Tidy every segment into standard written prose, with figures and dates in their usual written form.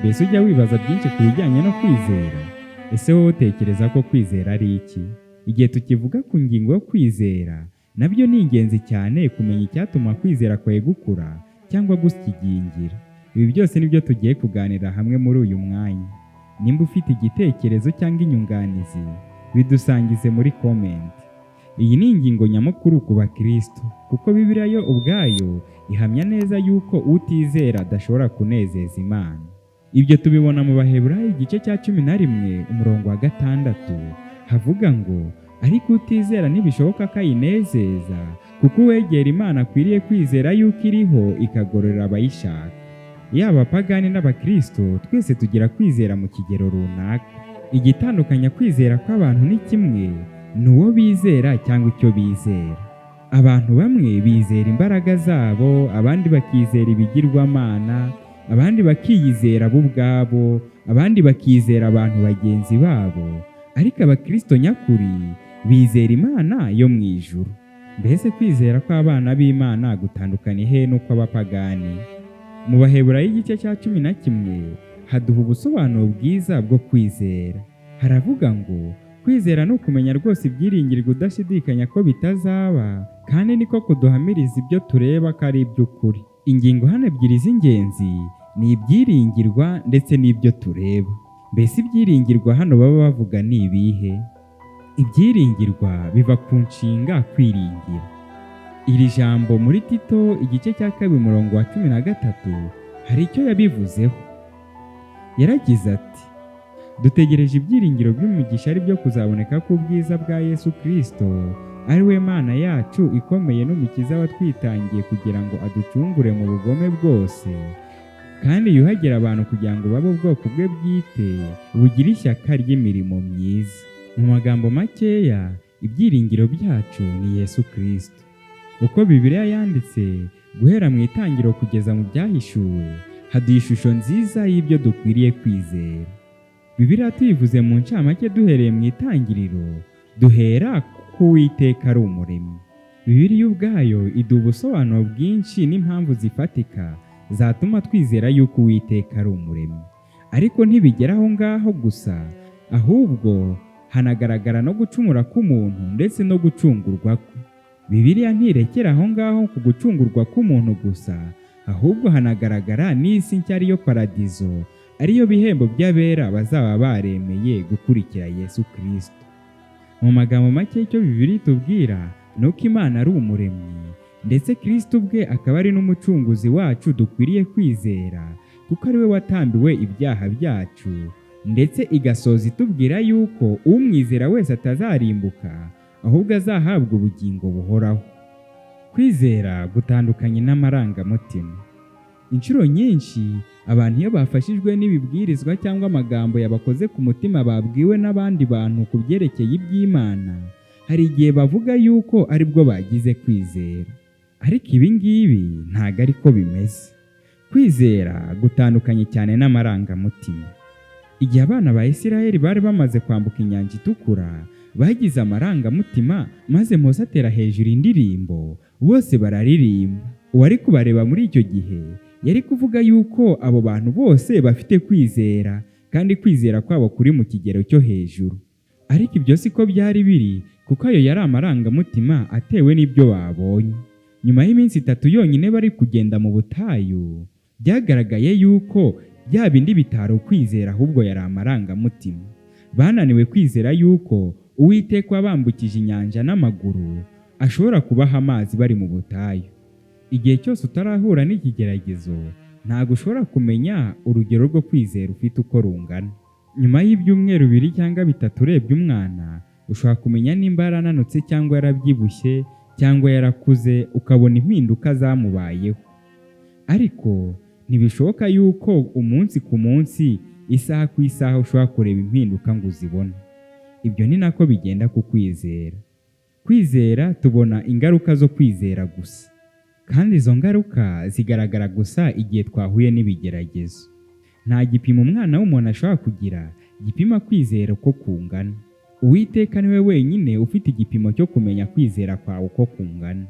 Mbese ujya wibaza byinshi ku bijyanye no kwizera? Ese wowe utekereza ko kwizera ari iki? Igihe tukivuga ku ngingo yo kwizera, nabyo ni ingenzi cyane kumenya icyatuma kwizera kwawe gukura cyangwa gusigingira. Ibi byose nibyo tugiye kuganira hamwe muri uyu mwanya. Nimba ufite igitekerezo cyangwa inyunganizi, bidusangize muri comment. Iyi ni ingingo nyamukuru ku bakristo, kuko Bibiliya yo ubwayo ihamya neza yuko utizera adashobora kunezeza Imana. Ibyo tubibona mu Baheburayo igice cya 11 umurongo wa 6, havuga ngo ariko utizera ntibishoboka ko ayinezeza, kuko uwegera Imana akwiriye kwizera yuko iriho ikagororera abayishaka. Yaba abapagani n'abakristo, twese tugira kwizera mu kigero runaka. Igitandukanya kwizera kw'abantu ni kimwe, ni uwo bizera cyangwa icyo bizera. Abantu bamwe bizera imbaraga zabo, abandi bakizera ibigirwamana, abandi bakiyizera bo ubwabo, abandi bakizera abantu bagenzi babo. Ariko abakristo nyakuri bizera Imana yo mu ijuru. Mbese kwizera kw'abana b'Imana gutandukanye he n'ukw'abapagani? Mu Baheburayo igice cya 11 haduha ubusobanuro bwiza bwo kwizera. Haravuga ngo kwizera ni ukumenya rwose ibyiringirwa udashidikanya ko bitazaba, kandi niko kuduhamiriza ibyo tureba ko ari iby'ukuri. Ingingo hano ebyiri z'ingenzi ni ibyiringirwa ndetse n'ibyo tureba. Mbese ibyiringirwa hano baba bavuga ni ibihe? Ibyiringirwa biva ku nshinga kwiringira. Iri jambo muri Tito igice cya 2 umurongo wa 13 hari icyo yabivuzeho. Yaragize ati, dutegereje ibyiringiro by'umugisha ari byo kuzaboneka k'ubwiza bwa Yesu Kristo, ari we Mana yacu ikomeye n'umukiza watwitangiye kugira ngo aducungure mu bugome bwose, kandi yuhagire abantu kugira ngo babe ubwoko bwe bwite bugira ishyaka ry'imirimo myiza. Mu magambo makeya, ibyiringiro byacu ni Yesu Kristo. Uko Bibiliya yanditse guhera mu itangiro kugeza mu byahishuwe, haduha ishusho nziza y'ibyo dukwiriye kwizera. Bibiliya tuyivuze mu ncamake duhereye mu itangiriro, duhera ku Uwiteka ari umuremyi. Bibiliya ubwayo iduha ubusobanuro bwinshi n'impamvu zifatika zatuma twizera yuko Uwiteka ari umuremyi. Ariko ntibigera aho ngaho gusa, ahubwo hanagaragara no gucumura k'umuntu ndetse no gucungurwa kwe. Bibiliya ntirekera aho ngaho ku gucungurwa k'umuntu gusa, ahubwo hanagaragara n'isi nshya ariyo paradizo, ariyo bihembo by'abera bazaba baremeye gukurikira Yesu Kristo. Mu magambo make icyo Bibiliya itubwira ni uko Imana ari umuremyi, ndetse Kristo ubwe akaba ari n'umucunguzi wacu dukwiriye kwizera, kuko ari we watambiwe ibyaha byacu, ndetse igasoza itubwira yuko umwizera wese atazarimbuka, ahubwo azahabwa ubugingo buhoraho. Kwizera gutandukanye n'amarangamutima. Inshuro nyinshi abantu iyo bafashijwe n'ibibwirizwa cyangwa amagambo yabakoze ku mutima babwiwe n'abandi bantu ku byerekeye iby'Imana, hari igihe bavuga yuko ari bwo bagize kwizera. Ariko ibi ngibi ntago ariko bimeze. Kwizera gutandukanye cyane n'amarangamutima. Igihe abana ba Isiraheli bari bamaze kwambuka inyanja itukura, bagize amarangamutima maze Mose atera hejuru indirimbo, bose bararirimba. Uwari kubareba muri icyo gihe yari kuvuga yuko abo bantu bose bafite kwizera, kandi kwizera kwabo kuri mu kigero cyo hejuru. Ariko ibyo siko byari biri, kuko ayo yari amarangamutima atewe n'ibyo babonye. Nyuma y'iminsi 3 yonyine bari kugenda mu butayu, byagaragaye yuko bya bindi bitaro kwizera ahubwo yari amarangamutima. Bananiwe kwizera yuko Uwiteka wabambukije inyanja n'amaguru ashobora kubaha amazi bari mu butayu. Igihe cyose utarahura n'ikigeragezo, ntabwo ushobora kumenya urugero rwo kwizera ufite uko rungana. Nyuma y'ibyumweru 2 cyangwa 3 urebye umwana, ushobora kumenya nimba yarananutse cyangwa yarabyibushye cyangwa yarakuze, ukabona impinduka zamubayeho. Ariko ntibishoboka yuko umunsi ku munsi, isaha ku isaha ushobora kureba impinduka ngo uzibone. Ibyo ni nako bigenda ku kwizera. Kwizera tubona ingaruka zo kwizera gusa, kandi izo ngaruka zigaragara gusa igihe twahuye n'ibigeragezo. Nta gipimo umwana w'umuntu ashobora kugira gipima kwizera uko kungana. Uwiteka niwe wenyine ufite igipimo cyo kumenya kwizera kwawe uko kungana.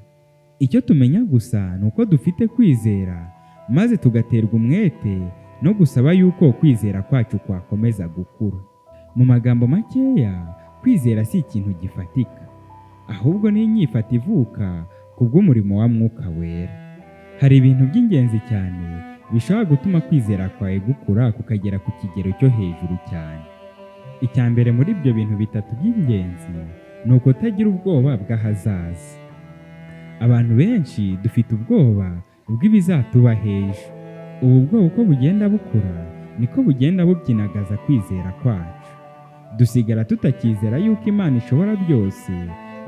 Icyo tumenya gusa ni uko dufite kwizera, maze tugaterwa umwete no gusaba yuko kwizera kwacu kwakomeza gukura. Mu magambo makeya, kwizera si ikintu gifatika, ahubwo ni inyifato ivuka kubw'umurimo wa Mwuka Wera. Hari ibintu by'ingenzi cyane bishobora gutuma kwizera kwawe gukura kukagera ku kigero cyo hejuru cyane. Icya mbere muri ibyo bintu bitatu by'ingenzi ni ukutagira ubwoba bw'ahazaza. Abantu benshi dufite ubwoba bw'ibizatuba hejuru. Ubu bwoba uko bugenda bukura niko bugenda bubyinagaza kwizera kwacu. Dusigara tutakizera yuko Imana ishobora byose,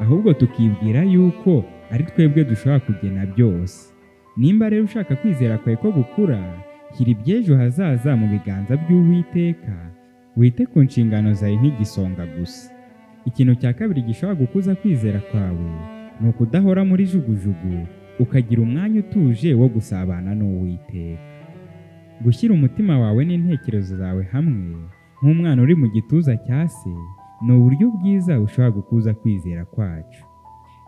ahubwo tukibwira yuko ari twebwe dushobora kugena byose. Nimba rero ushaka kwizera kwawe ko gukura, shyira iby'ejo hazaza mu biganza by'Uwiteka, wite ku nshingano zawe nk'igisonga gusa. Ikintu cya kabiri gishobora gukuza kwizera kwawe ni ukudahora muri jugujugu, ukagira umwanya utuje wo gusabana n'Uwiteka. Gushyira umutima wawe n'intekerezo zawe hamwe nk'umwana uri mu gituza cya se ni uburyo bwiza bushobora gukuza kwizera kwacu.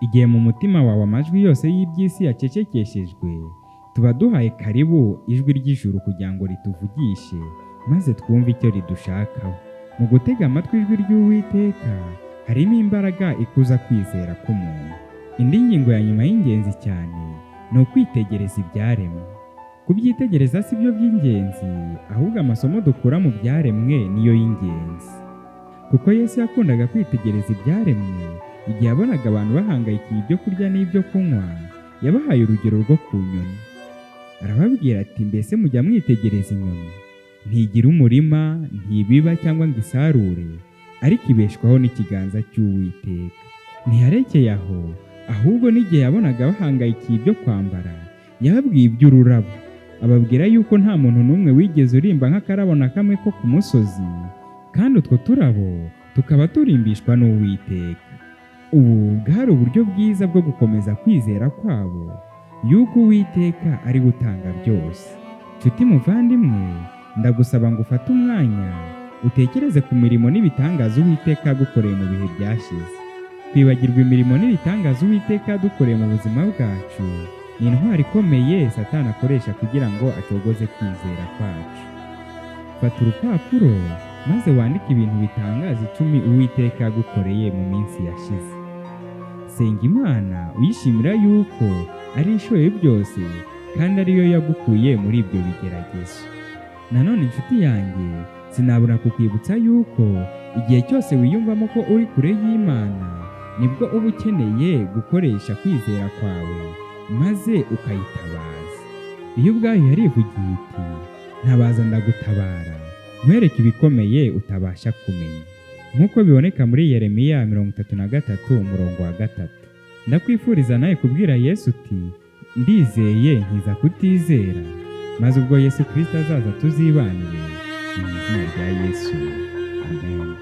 Igihe mu mutima wawe amajwi yose y'iby'isi yacecekeshejwe, tuba duhaye karibu ijwi ry'ijuru kugira ngo rituvugishe, maze twumve icyo ridushakaho. Mu gutega amatwi ijwi ry'Uwiteka harimo imbaraga ikuza kwizera k'umuntu. Indi ngingo ya nyuma y'ingenzi cyane ni ukwitegereza ibyaremwe. Kubyitegereza si byo by'ingenzi, ahubwo amasomo dukura mu byaremwe niyo y'ingenzi. Kuko Yesu yakundaga kwitegereza ibyaremwe, igihe yabonaga abantu bahangayikiye ibyo kurya n'ibyo kunywa, yabahaye urugero rwo ku nyoni. Arababwira ati, mbese mujya mwitegereza inyoni? Ntigira umurima, ntibiba cyangwa ngo isarure, ariko ibeshwaho n'ikiganza cy'Uwiteka. Ntiyarekeye aho, ahubwo n'igihe yabonaga bahangayikiye ibyo kwambara, yababwiye iby'ururabo. Ababwira yuko nta muntu n'umwe wigeze urimba nk'akarabo na kamwe ko ku musozi, kandi utwo turabo tukaba turimbishwa n'Uwiteka. Ubu bwari uburyo bwiza bwo gukomeza kwizera kwabo, yuko Uwiteka ari gutanga byose. Nshuti muvandimwe, ndagusaba ngo ufate umwanya utekereze ku mirimo n'ibitangaza Uwiteka yagukoreye mu bihe byashize. Kwibagirwa imirimo n'ibitangaza Uwiteka yadukoreye mu buzima bwacu ni intwari ikomeye Satani akoresha kugira ngo acogoze kwizera kwacu. Fata urupapuro maze wandike ibintu bitangaza 10 Uwiteka yagukoreye mu minsi yashize. Senga Imana uyishimira yuko ari ishoboye byose kandi ariyo yagukuye muri ibyo bigeragezo. Nanone inshuti yanjye, sinabura kukwibutsa yuko igihe cyose wiyumvamo ko uri kure y'Imana, nibwo uba ukeneye gukoresha kwizera kwawe maze ukayitabaza. Iyo ubwayo yarivugiye iti, ntabaza ndagutabara, nkwereke ibikomeye utabasha kumenya. Nk'uko biboneka muri Yeremiya 33:3. Ndakwifuriza nawe kubwira Yesu uti, ndizeye nkiza kutizera, maze ubwo Yesu Kristo azaza tuzibanire. Mu izina rya Yesu, amen.